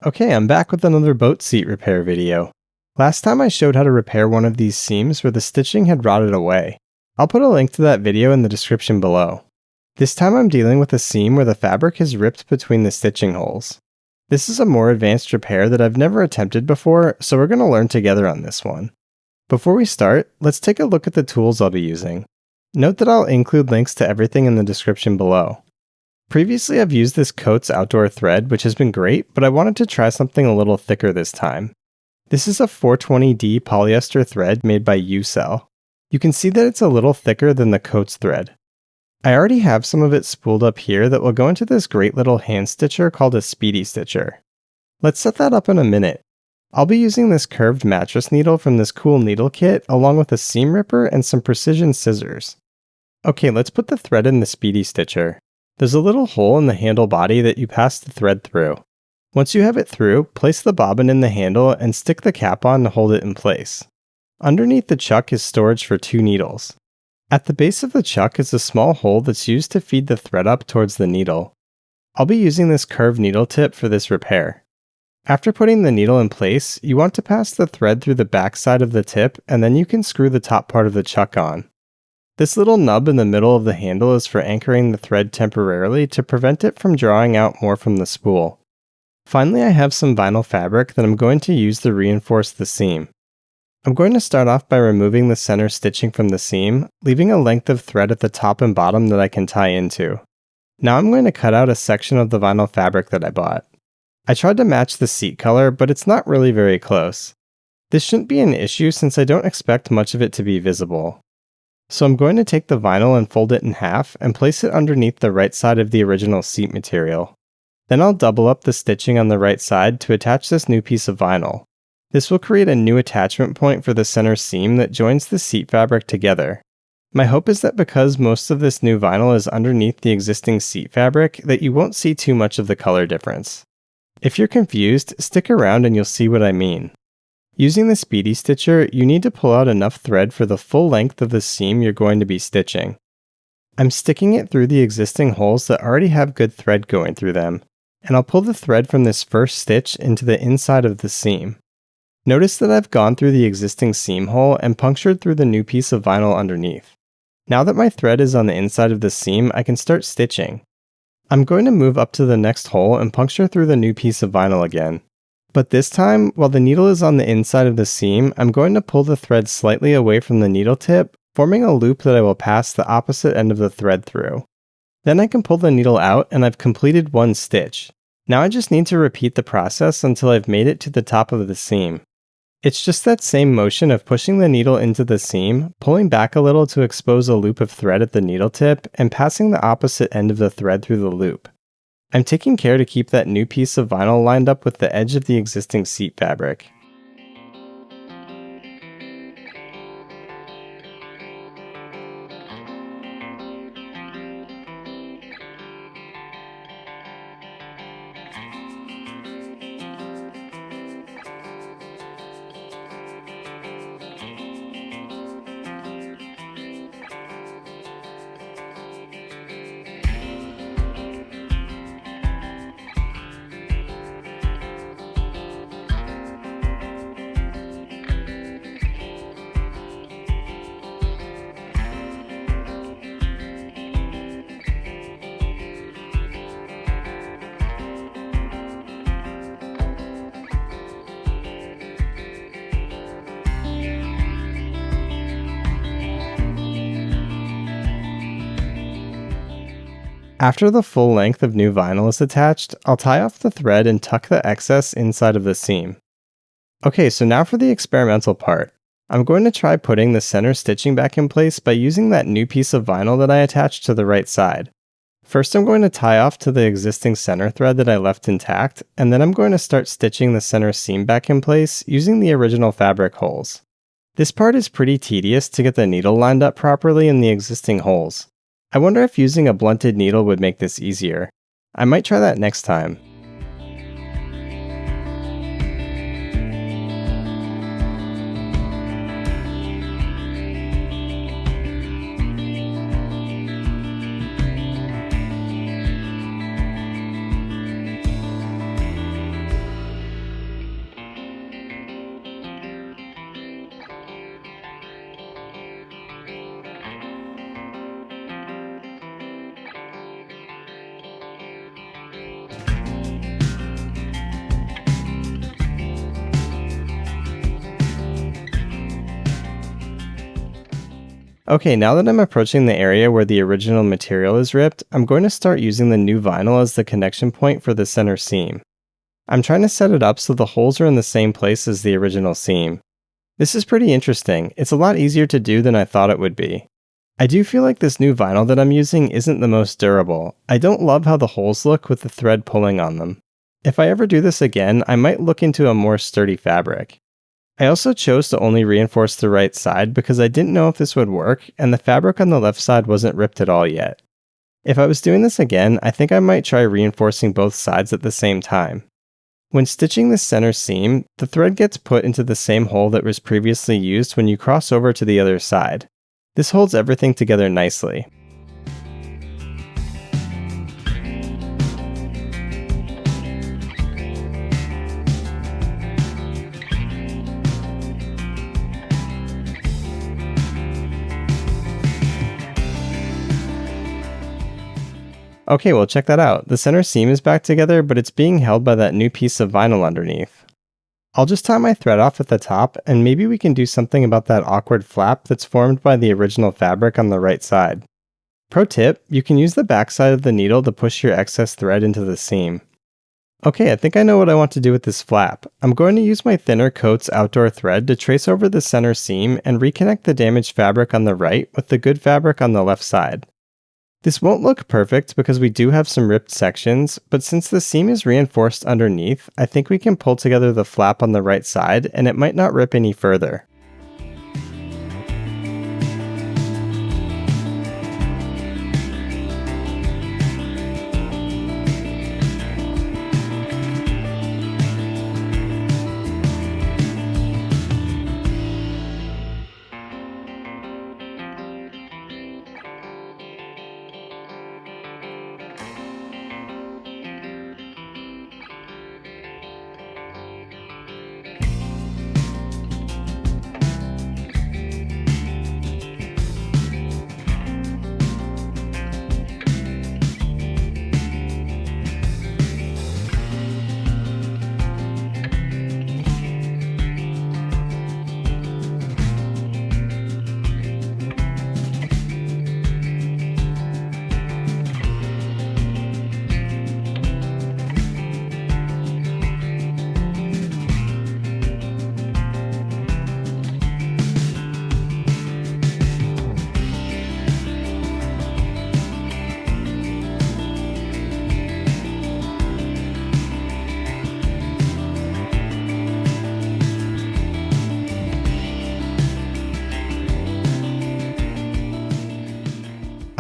Okay, I'm back with another boat seat repair video. Last time I showed how to repair one of these seams where the stitching had rotted away. I'll put a link to that video in the description below. This time I'm dealing with a seam where the fabric is ripped between the stitching holes. This is a more advanced repair that I've never attempted before, so we're going to learn together on this one. Before we start, let's take a look at the tools I'll be using. Note that I'll include links to everything in the description below. Previously I've used this Coats outdoor thread, which has been great, but I wanted to try something a little thicker this time. This is a 420D polyester thread made by U-Cell. You can see that it's a little thicker than the Coats thread. I already have some of it spooled up here that will go into this great little hand stitcher called a speedy stitcher. Let's set that up in a minute. I'll be using this curved mattress needle from this cool needle kit along with a seam ripper and some precision scissors. Okay, let's put the thread in the speedy stitcher. There's a little hole in the handle body that you pass the thread through. Once you have it through, place the bobbin in the handle and stick the cap on to hold it in place. Underneath the chuck is storage for 2 needles. At the base of the chuck is a small hole that's used to feed the thread up towards the needle. I'll be using this curved needle tip for this repair. After putting the needle in place, you want to pass the thread through the back side of the tip and then you can screw the top part of the chuck on. This little nub in the middle of the handle is for anchoring the thread temporarily to prevent it from drawing out more from the spool. Finally, I have some vinyl fabric that I'm going to use to reinforce the seam. I'm going to start off by removing the center stitching from the seam, leaving a length of thread at the top and bottom that I can tie into. Now I'm going to cut out a section of the vinyl fabric that I bought. I tried to match the seat color, but it's not really very close. This shouldn't be an issue since I don't expect much of it to be visible. So I'm going to take the vinyl and fold it in half and place it underneath the right side of the original seat material. Then I'll double up the stitching on the right side to attach this new piece of vinyl. This will create a new attachment point for the center seam that joins the seat fabric together. My hope is that because most of this new vinyl is underneath the existing seat fabric, that you won't see too much of the color difference. If you're confused, stick around and you'll see what I mean. Using the speedy stitcher, you need to pull out enough thread for the full length of the seam you're going to be stitching. I'm sticking it through the existing holes that already have good thread going through them, and I'll pull the thread from this first stitch into the inside of the seam. Notice that I've gone through the existing seam hole and punctured through the new piece of vinyl underneath. Now that my thread is on the inside of the seam, I can start stitching. I'm going to move up to the next hole and puncture through the new piece of vinyl again. But this time, while the needle is on the inside of the seam, I'm going to pull the thread slightly away from the needle tip, forming a loop that I will pass the opposite end of the thread through. Then I can pull the needle out and I've completed one stitch. Now I just need to repeat the process until I've made it to the top of the seam. It's just that same motion of pushing the needle into the seam, pulling back a little to expose a loop of thread at the needle tip, and passing the opposite end of the thread through the loop. I'm taking care to keep that new piece of vinyl lined up with the edge of the existing seat fabric. After the full length of new vinyl is attached, I'll tie off the thread and tuck the excess inside of the seam. Okay, so now for the experimental part. I'm going to try putting the center stitching back in place by using that new piece of vinyl that I attached to the right side. First I'm going to tie off to the existing center thread that I left intact, and then I'm going to start stitching the center seam back in place using the original fabric holes. This part is pretty tedious to get the needle lined up properly in the existing holes. I wonder if using a blunted needle would make this easier. I might try that next time. Okay, now that I'm approaching the area where the original material is ripped, I'm going to start using the new vinyl as the connection point for the center seam. I'm trying to set it up so the holes are in the same place as the original seam. This is pretty interesting. It's a lot easier to do than I thought it would be. I do feel like this new vinyl that I'm using isn't the most durable. I don't love how the holes look with the thread pulling on them. If I ever do this again, I might look into a more sturdy fabric. I also chose to only reinforce the right side because I didn't know if this would work, and the fabric on the left side wasn't ripped at all yet. If I was doing this again, I think I might try reinforcing both sides at the same time. When stitching the center seam, the thread gets put into the same hole that was previously used when you cross over to the other side. This holds everything together nicely. Okay, well check that out. The center seam is back together, but it's being held by that new piece of vinyl underneath. I'll just tie my thread off at the top, and maybe we can do something about that awkward flap that's formed by the original fabric on the right side. Pro tip, you can use the back side of the needle to push your excess thread into the seam. Okay, I think I know what I want to do with this flap. I'm going to use my thinner coats outdoor thread to trace over the center seam and reconnect the damaged fabric on the right with the good fabric on the left side. This won't look perfect because we do have some ripped sections, but since the seam is reinforced underneath, I think we can pull together the flap on the right side and it might not rip any further.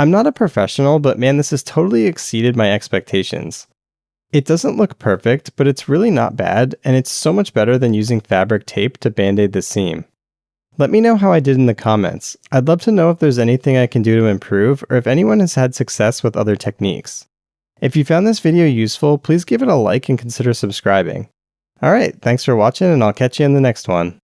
I'm not a professional, but man, this has totally exceeded my expectations. It doesn't look perfect, but it's really not bad, and it's so much better than using fabric tape to band-aid the seam. Let me know how I did in the comments. I'd love to know if there's anything I can do to improve, or if anyone has had success with other techniques. If you found this video useful, please give it a like and consider subscribing. Alright, thanks for watching, and I'll catch you in the next one.